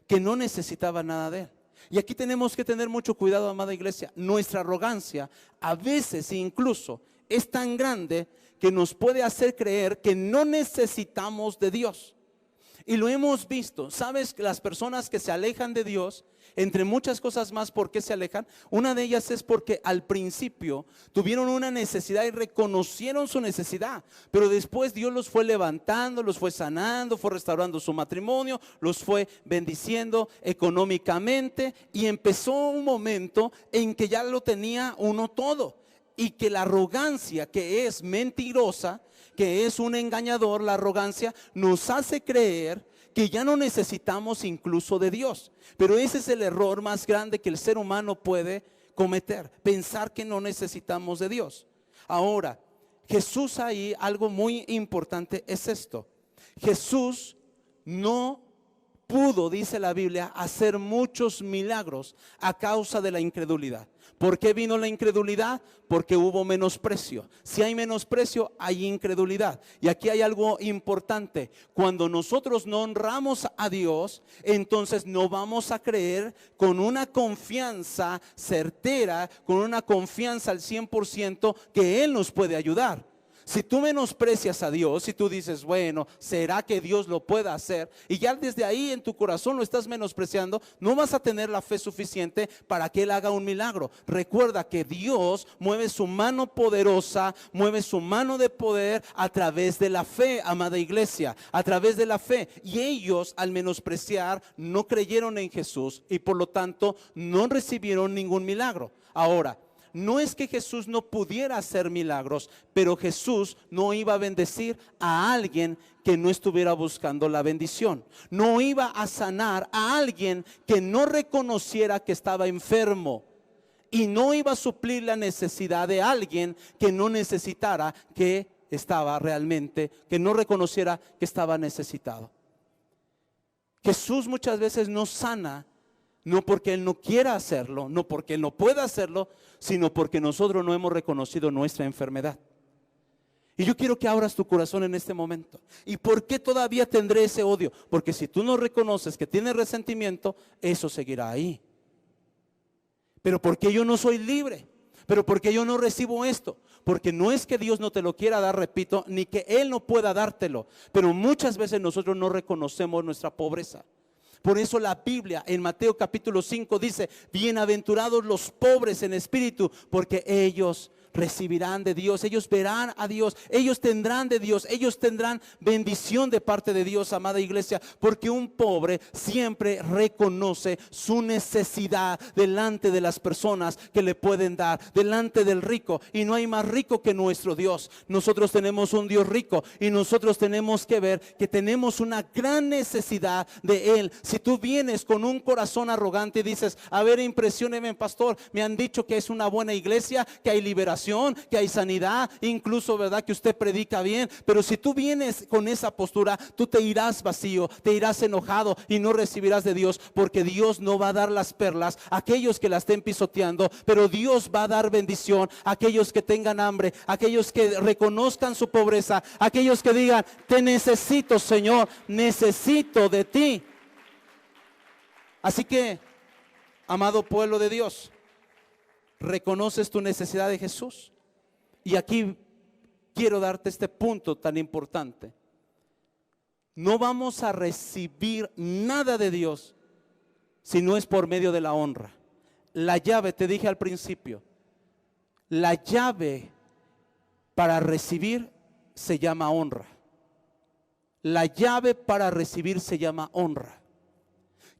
que no necesitaba nada de Él. Y aquí tenemos que tener mucho cuidado, amada iglesia. Nuestra arrogancia a veces incluso es tan grande que nos puede hacer creer que no necesitamos de Dios. Y lo hemos visto. ¿Sabes? Las personas que se alejan de Dios, entre muchas cosas más, ¿por qué se alejan? Una de ellas es porque al principio tuvieron una necesidad y reconocieron su necesidad, pero después Dios los fue levantando, los fue sanando, fue restaurando su matrimonio, los fue bendiciendo económicamente, y empezó un momento en que ya lo tenía uno todo, y que la arrogancia, que es mentirosa, que es un engañador, la arrogancia nos hace creer que ya no necesitamos incluso de Dios. Pero ese es el error más grande que el ser humano puede cometer, pensar que no necesitamos de Dios. Ahora, Jesús, ahí algo muy importante es esto: Jesús no pudo, dice la Biblia, hacer muchos milagros a causa de la incredulidad. ¿Por qué vino la incredulidad? Porque hubo menosprecio. Si hay menosprecio, hay incredulidad. Y aquí hay algo importante: cuando nosotros no honramos a Dios, entonces no vamos a creer con una confianza certera, con una confianza al 100% que Él nos puede ayudar. Si tú menosprecias a Dios, si tú dices, bueno, ¿será que Dios lo pueda hacer? Y ya desde ahí en tu corazón lo estás menospreciando, no vas a tener la fe suficiente para que Él haga un milagro. Recuerda que Dios mueve su mano poderosa, mueve su mano de poder a través de la fe, amada iglesia, a través de la fe. Y ellos, al menospreciar, no creyeron en Jesús y por lo tanto no recibieron ningún milagro. Ahora, no es que Jesús no pudiera hacer milagros, pero Jesús no iba a bendecir a alguien que no estuviera buscando la bendición. No iba a sanar a alguien que no reconociera que estaba enfermo. Y no iba a suplir la necesidad de alguien que no necesitara, que estaba realmente, que no reconociera que estaba necesitado. Jesús muchas veces no sana, no porque Él no quiera hacerlo, no porque Él no pueda hacerlo, sino porque nosotros no hemos reconocido nuestra enfermedad. Y yo quiero que abras tu corazón en este momento. ¿Y por qué todavía tendré ese odio? Porque si tú no reconoces que tienes resentimiento, eso seguirá ahí. Pero ¿por qué yo no soy libre? ¿Pero por qué yo no recibo esto? Porque no es que Dios no te lo quiera dar, repito, ni que Él no pueda dártelo, pero muchas veces nosotros no reconocemos nuestra pobreza. Por eso la Biblia en Mateo capítulo 5 dice: bienaventurados los pobres en espíritu, porque ellos recibirán de Dios, ellos verán a Dios, ellos tendrán de Dios, ellos tendrán bendición de parte de Dios, amada iglesia. Porque un pobre siempre reconoce su necesidad delante de las personas que le pueden dar, delante del rico. Y no hay más rico que nuestro Dios. Nosotros tenemos un Dios rico y nosotros tenemos que ver que tenemos una gran necesidad de Él. Si tú vienes con un corazón arrogante y dices: a ver, impresióneme, pastor, me han dicho que es una buena iglesia, que hay liberación, liberación, que hay sanidad, incluso, ¿verdad?, que usted predica bien. Pero si tú vienes con esa postura, tú te irás vacío, te irás enojado y no recibirás de Dios, porque Dios no va a dar las perlas a aquellos que la estén pisoteando, pero Dios va a dar bendición a aquellos que tengan hambre, a aquellos que reconozcan su pobreza, a aquellos que digan: te necesito, Señor, necesito de ti. Así que, amado pueblo de Dios, ¿reconoces tu necesidad de Jesús? Y aquí quiero darte este punto tan importante. No vamos a recibir nada de Dios si no es por medio de la honra. La llave, te dije al principio, la llave para recibir se llama honra. La llave para recibir se llama honra.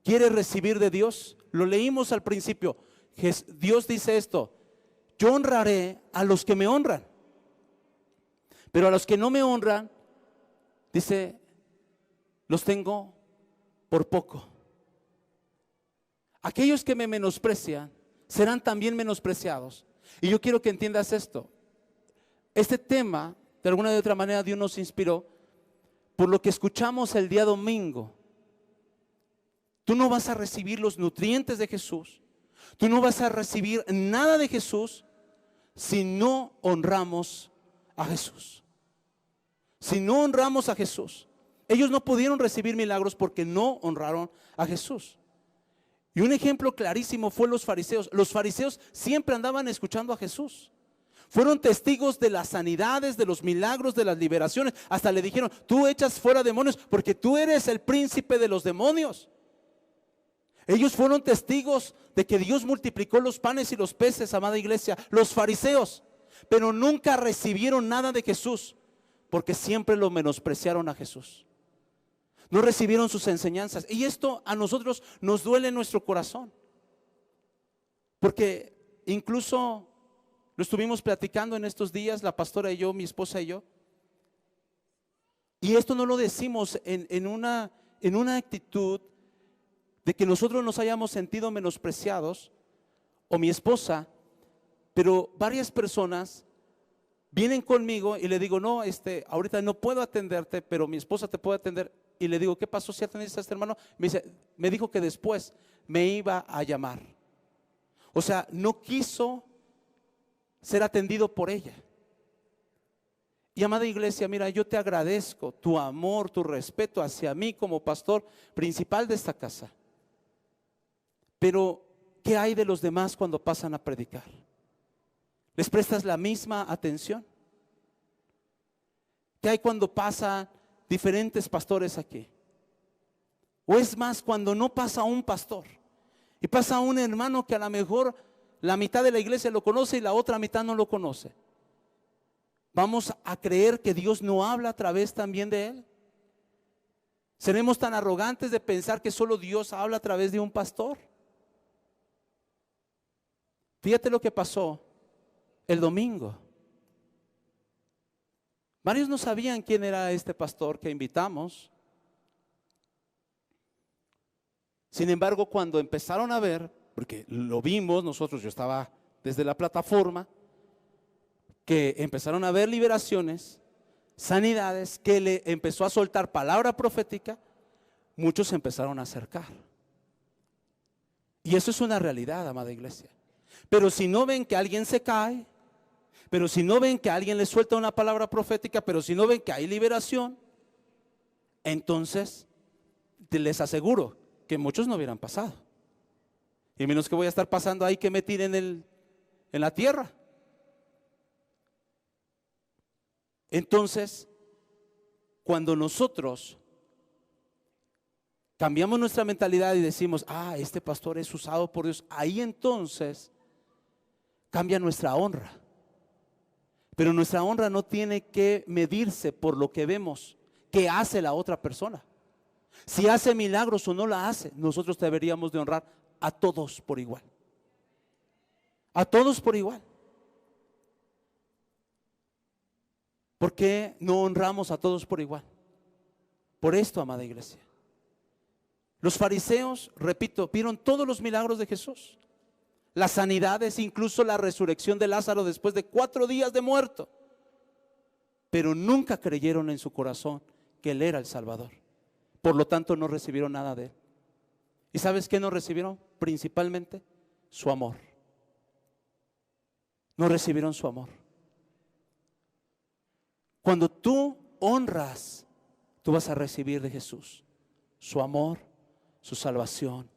¿Quieres recibir de Dios? Lo leímos al principio. Dios dice esto: yo honraré a los que me honran, pero a los que no me honran, dice, los tengo por poco. Aquellos que me menosprecian serán también menospreciados. Y yo quiero que entiendas esto. Este tema, de alguna de otra manera, Dios nos inspiró por lo que escuchamos el día domingo. Tú no vas a recibir los nutrientes de Jesús, tú no vas a recibir nada de Jesús si no honramos a Jesús. Si no honramos a Jesús. Ellos no pudieron recibir milagros porque no honraron a Jesús. Y un ejemplo clarísimo fue los fariseos. Los fariseos siempre andaban escuchando a Jesús. Fueron testigos de las sanidades, de los milagros, de las liberaciones. Hasta le dijeron: tú echas fuera demonios porque tú eres el príncipe de los demonios. Ellos fueron testigos de que Dios multiplicó los panes y los peces, amada iglesia, los fariseos. Pero nunca recibieron nada de Jesús porque siempre lo menospreciaron a Jesús. No recibieron sus enseñanzas. Y esto a nosotros nos duele en nuestro corazón. Porque incluso lo estuvimos platicando en estos días, la pastora y yo, mi esposa y yo. Y esto no lo decimos en una actitud de que nosotros nos hayamos sentido menospreciados, o mi esposa, pero varias personas vienen conmigo y le digo: no, ahorita no puedo atenderte, pero mi esposa te puede atender. Y le digo: ¿qué pasó? ¿Si atendiste a este hermano? Me dijo que después me iba a llamar. O sea, no quiso ser atendido por ella. Y amada iglesia, mira, yo te agradezco tu amor, tu respeto hacia mí como pastor principal de esta casa. Pero ¿qué hay de los demás cuando pasan a predicar? ¿Les prestas la misma atención? ¿Qué hay cuando pasan diferentes pastores aquí? O es más, cuando no pasa un pastor y pasa un hermano que a lo mejor la mitad de la iglesia lo conoce y la otra mitad no lo conoce. ¿Vamos a creer que Dios no habla a través también de él? ¿Seremos tan arrogantes de pensar que solo Dios habla a través de un pastor? Fíjate lo que pasó el domingo. Varios no sabían quién era este pastor que invitamos. Sin embargo, cuando empezaron a ver, porque lo vimos nosotros, yo estaba desde la plataforma, que empezaron a ver liberaciones, sanidades, que le empezó a soltar palabra profética, muchos se empezaron a acercar. Y eso es una realidad, amada iglesia. Pero si no ven que alguien se cae, pero si no ven que alguien le suelta una palabra profética, pero si no ven que hay liberación, entonces les aseguro que muchos no hubieran pasado. Y menos que voy a estar pasando ahí que me tiren en la tierra. Entonces, cuando nosotros cambiamos nuestra mentalidad y decimos: este pastor es usado por Dios, ahí entonces cambia nuestra honra. Pero nuestra honra no tiene que medirse por lo que vemos que hace la otra persona. Si hace milagros o no la hace, nosotros deberíamos de honrar a todos por igual. A todos por igual. ¿Por qué no honramos a todos por igual? Por esto, amada iglesia. Los fariseos, repito, vieron todos los milagros de Jesús. las sanidades, incluso la resurrección de Lázaro después de 4 días de muerto. Pero nunca creyeron en su corazón que Él era el Salvador. Por lo tanto, no recibieron nada de Él. ¿Y sabes qué no recibieron? Principalmente su amor. No recibieron su amor. Cuando tú honras, tú vas a recibir de Jesús su amor, su salvación,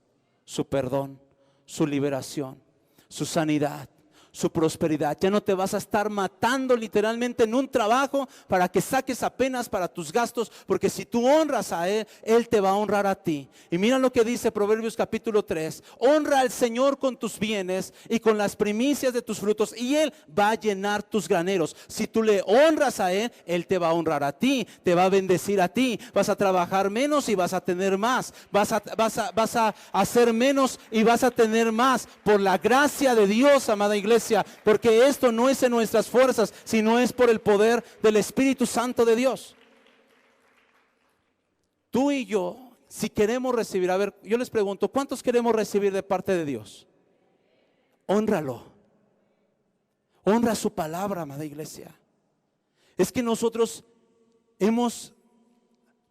su perdón, su liberación, su sanidad, su prosperidad. Ya no te vas a estar matando literalmente en un trabajo para que saques apenas para tus gastos, porque si tú honras a Él, Él te va a honrar a ti. Y mira lo que dice Proverbios capítulo 3: honra al Señor con tus bienes y con las primicias de tus frutos, y Él va a llenar tus graneros. Si tú le honras a Él, Él te va a honrar a ti, te va a bendecir a ti. Vas a trabajar menos y vas a tener más. Vas a hacer menos y vas a tener más, por la gracia de Dios, amada iglesia. Porque esto no es en nuestras fuerzas, sino es por el poder del Espíritu Santo de Dios. Tú y yo, si queremos recibir, a ver, yo les pregunto, ¿cuántos queremos recibir de parte de Dios? Hónralo. Honra su palabra, amada iglesia. Es que nosotros hemos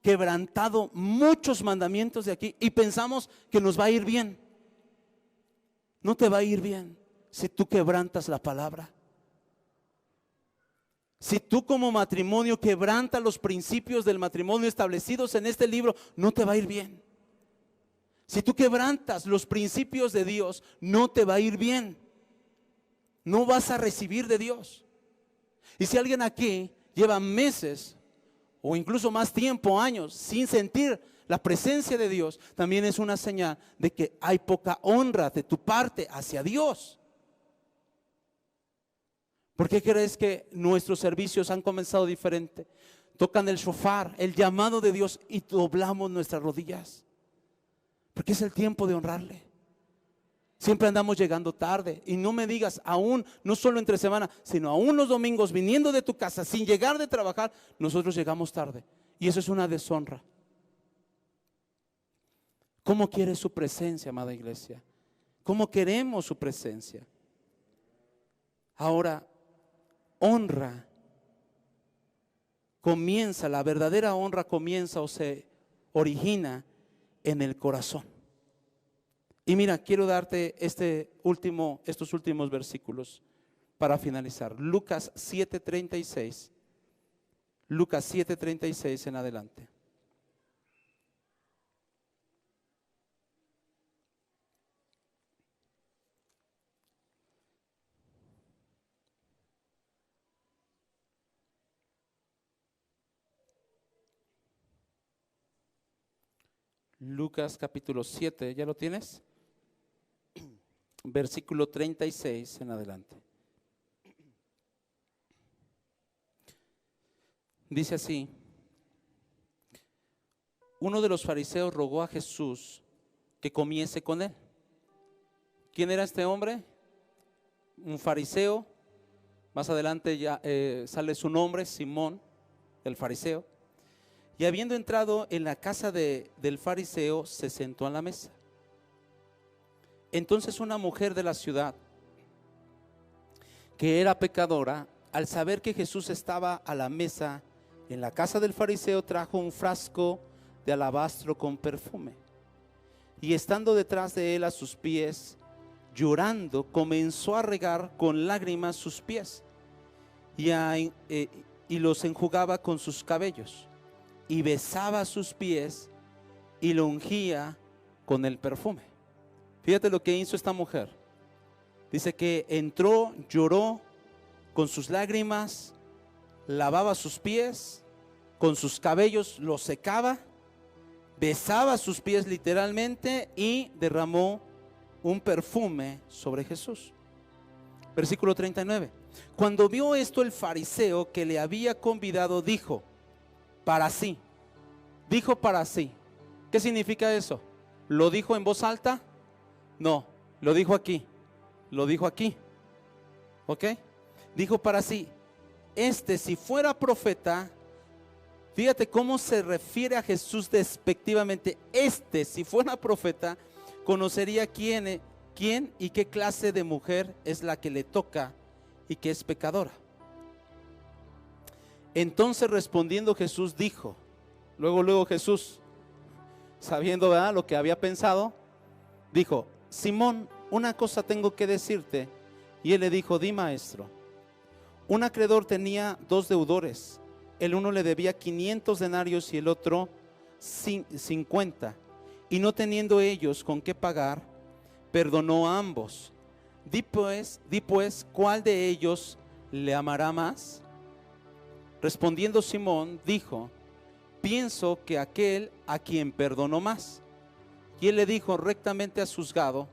quebrantado muchos mandamientos de aquí y pensamos que nos va a ir bien. No te va a ir bien si tú quebrantas la palabra. Si tú como matrimonio quebrantas los principios del matrimonio establecidos en este libro, no te va a ir bien. Si tú quebrantas los principios de Dios, no te va a ir bien. No vas a recibir de Dios. Y si alguien aquí lleva meses o incluso más tiempo, años, sin sentir la presencia de Dios, también es una señal de que hay poca honra de tu parte hacia Dios. ¿Por qué crees que nuestros servicios han comenzado diferente? Tocan el shofar, el llamado de Dios, y doblamos nuestras rodillas, porque es el tiempo de honrarle. Siempre andamos llegando tarde, y no me digas, aún, no solo entre semana, sino aún los domingos, viniendo de tu casa, sin llegar de trabajar, nosotros llegamos tarde, y eso es una deshonra. ¿Cómo quiere su presencia, amada iglesia? ¿Cómo queremos su presencia? Ahora, honra comienza, la verdadera honra comienza o se origina en el corazón. Y mira, quiero darte estos últimos versículos para finalizar. Lucas 7:36. Lucas 7:36 en adelante. Lucas capítulo 7, ¿ya lo tienes? Versículo 36 en adelante. Dice así: uno de los fariseos rogó a Jesús que comiese con él. ¿Quién era este hombre? Un fariseo. Más adelante ya sale su nombre, Simón, el fariseo. Y habiendo entrado en la casa del fariseo, se sentó a la mesa. Entonces una mujer de la ciudad, que era pecadora, al saber que Jesús estaba a la mesa en la casa del fariseo, trajo un frasco de alabastro con perfume. Y estando detrás de él a sus pies, llorando, comenzó a regar con lágrimas sus pies y los enjugaba con sus cabellos. Y besaba sus pies y lo ungía con el perfume. Fíjate lo que hizo esta mujer. Dice que entró, lloró con sus lágrimas, lavaba sus pies, con sus cabellos los secaba, besaba sus pies literalmente y derramó un perfume sobre Jesús. Versículo 39. Cuando vio esto el fariseo que le había convidado, dijo para sí. Dijo para sí. ¿Qué significa eso? ¿Lo dijo en voz alta? No, lo dijo aquí. Lo dijo aquí. ¿Ok? Dijo para sí: si fuera profeta, fíjate cómo se refiere a Jesús despectivamente. Si fuera profeta, conocería quién quién y qué clase de mujer es la que le toca y que es pecadora. Entonces respondiendo Jesús dijo, luego Jesús, sabiendo, ¿verdad?, lo que había pensado, dijo: Simón, una cosa tengo que decirte. Y él le dijo: di, maestro. Un acreedor tenía 2 deudores. El uno le debía 500 denarios y el otro 50. Y no teniendo ellos con qué pagar, perdonó a ambos. Di pues, ¿cuál de ellos le amará más? Respondiendo Simón, dijo: pienso que aquel a quien perdonó más. Y él le dijo: rectamente has juzgado.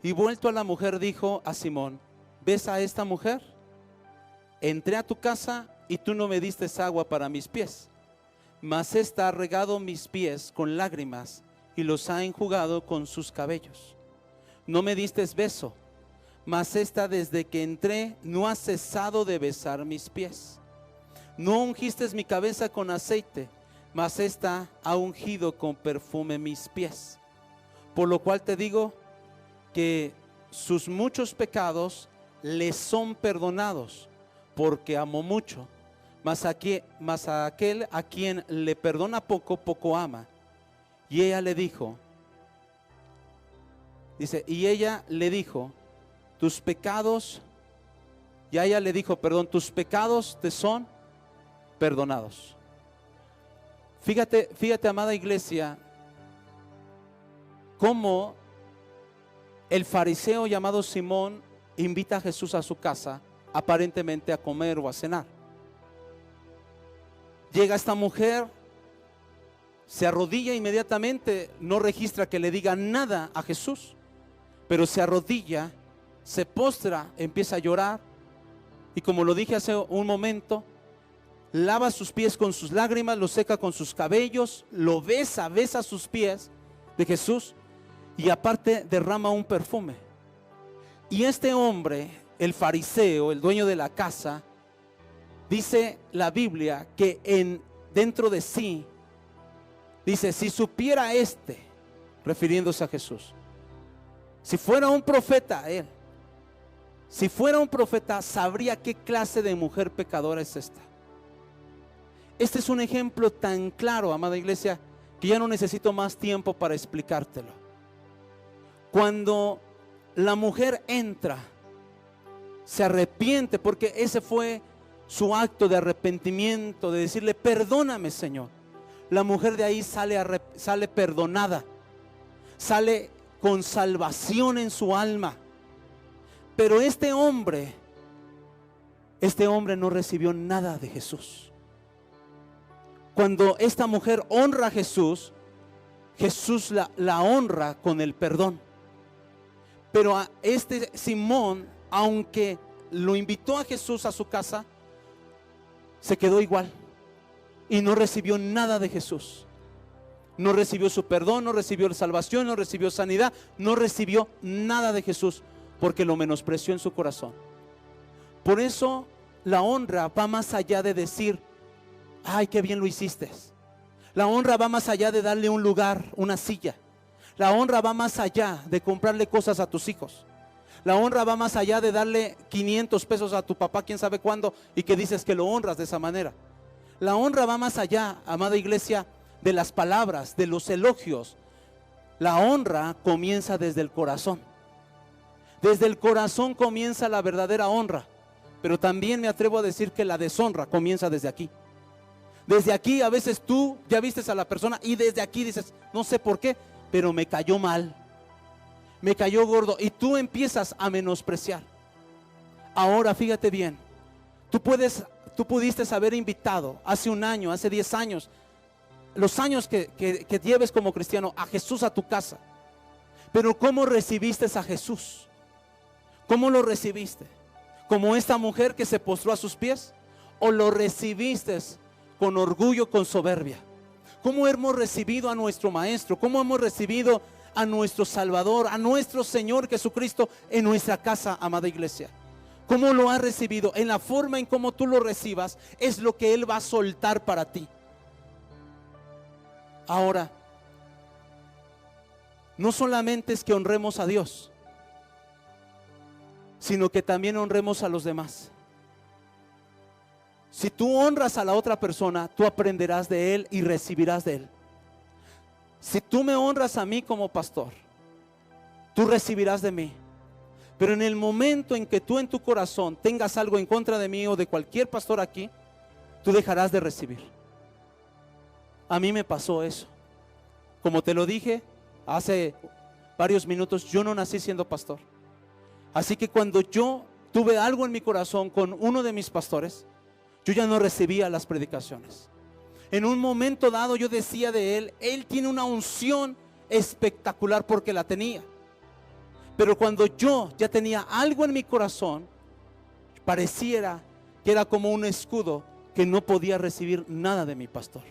Y vuelto a la mujer, dijo a Simón: ¿ves a esta mujer? Entré a tu casa y tú no me diste agua para mis pies, mas ésta ha regado mis pies con lágrimas y los ha enjugado con sus cabellos. No me diste beso, mas ésta desde que entré no ha cesado de besar mis pies. No ungiste mi cabeza con aceite, mas ésta ha ungido con perfume mis pies. Por lo cual te digo que sus muchos pecados le son perdonados, porque amó mucho. Mas a aquel a quien le perdona poco, poco ama. Y ella le dijo, tus pecados, y a ella le dijo, tus pecados te son perdonados. Fíjate, amada iglesia, cómo el fariseo llamado Simón invita a Jesús a su casa, aparentemente a comer o a cenar. Llega esta mujer, se arrodilla inmediatamente, no registra que le diga nada a Jesús, pero se arrodilla, se postra, empieza a llorar, y como lo dije hace un momento, lava sus pies con sus lágrimas, lo seca con sus cabellos, lo besa sus pies de Jesús, y aparte derrama un perfume. Y este hombre, el fariseo, el dueño de la casa, dice la Biblia que dentro de sí, dice: si supiera refiriéndose a Jesús, si fuera un profeta él, si fuera un profeta, sabría qué clase de mujer pecadora es esta. Este es un ejemplo tan claro, amada iglesia, que ya no necesito más tiempo para explicártelo. Cuando la mujer entra, se arrepiente, porque ese fue su acto de arrepentimiento, de decirle: perdóname, Señor. La mujer de ahí sale perdonada, sale con salvación en su alma. Pero este hombre no recibió nada de Jesús. Cuando esta mujer honra a Jesús, Jesús la honra con el perdón. Pero a este Simón, aunque lo invitó a Jesús a su casa, se quedó igual y no recibió nada de Jesús. No recibió su perdón, no recibió salvación, no recibió sanidad, no recibió nada de Jesús, porque lo menospreció en su corazón. Por eso la honra va más allá de decir: ay, qué bien lo hiciste. La honra va más allá de darle un lugar, una silla. La honra va más allá de comprarle cosas a tus hijos. La honra va más allá de darle 500 pesos a tu papá, quién sabe cuándo, y que dices que lo honras de esa manera. La honra va más allá, amada iglesia, de las palabras, de los elogios. La honra comienza desde el corazón. Desde el corazón comienza la verdadera honra. Pero también me atrevo a decir que la deshonra comienza desde aquí. Desde aquí a veces tú ya vistes a la persona y desde aquí dices: no sé por qué, pero me cayó mal, me cayó gordo, y tú empiezas a menospreciar. Ahora fíjate bien, tú pudiste haber invitado hace un año, hace 10 años, los años que lleves como cristiano, a Jesús a tu casa. Pero ¿cómo recibiste a Jesús? ¿Cómo lo recibiste? ¿Como esta mujer que se postró a sus pies? ¿O lo recibiste con orgullo, con soberbia? ¿Cómo hemos recibido a nuestro Maestro? ¿Cómo hemos recibido a nuestro Salvador, a nuestro Señor Jesucristo en nuestra casa, amada iglesia? ¿Cómo lo has recibido? En la forma en cómo tú lo recibas es lo que Él va a soltar para ti. Ahora, no solamente es que honremos a Dios, sino que también honremos a los demás. Si tú honras a la otra persona, tú aprenderás de él y recibirás de él. Si tú me honras a mí como pastor, tú recibirás de mí. Pero en el momento en que tú en tu corazón tengas algo en contra de mí o de cualquier pastor aquí, tú dejarás de recibir. A mí me pasó eso. Como te lo dije hace varios minutos, yo no nací siendo pastor. Así que cuando yo tuve algo en mi corazón con uno de mis pastores, yo ya no recibía las predicaciones. En un momento dado yo decía de él tiene una unción espectacular, porque la tenía. Pero cuando yo ya tenía algo en mi corazón, pareciera que era como un escudo que no podía recibir nada de mi pastor.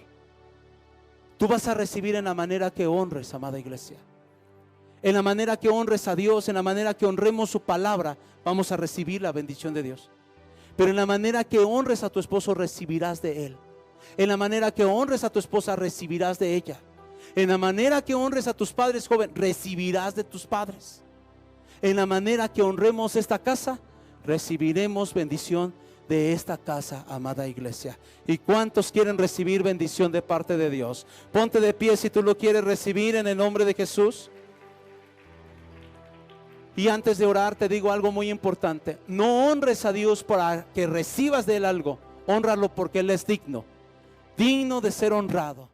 Tú vas a recibir en la manera que honres, amada iglesia. En la manera que honres a Dios, en la manera que honremos su palabra, vamos a recibir la bendición de Dios. Pero en la manera que honres a tu esposo, recibirás de él. En la manera que honres a tu esposa, recibirás de ella. En la manera que honres a tus padres, joven, recibirás de tus padres. En la manera que honremos esta casa, recibiremos bendición de esta casa, amada iglesia. ¿Y cuántos quieren recibir bendición de parte de Dios? Ponte de pie si tú lo quieres recibir en el nombre de Jesús. Y antes de orar te digo algo muy importante: no honres a Dios para que recibas de él algo, hónralo porque él es digno de ser honrado.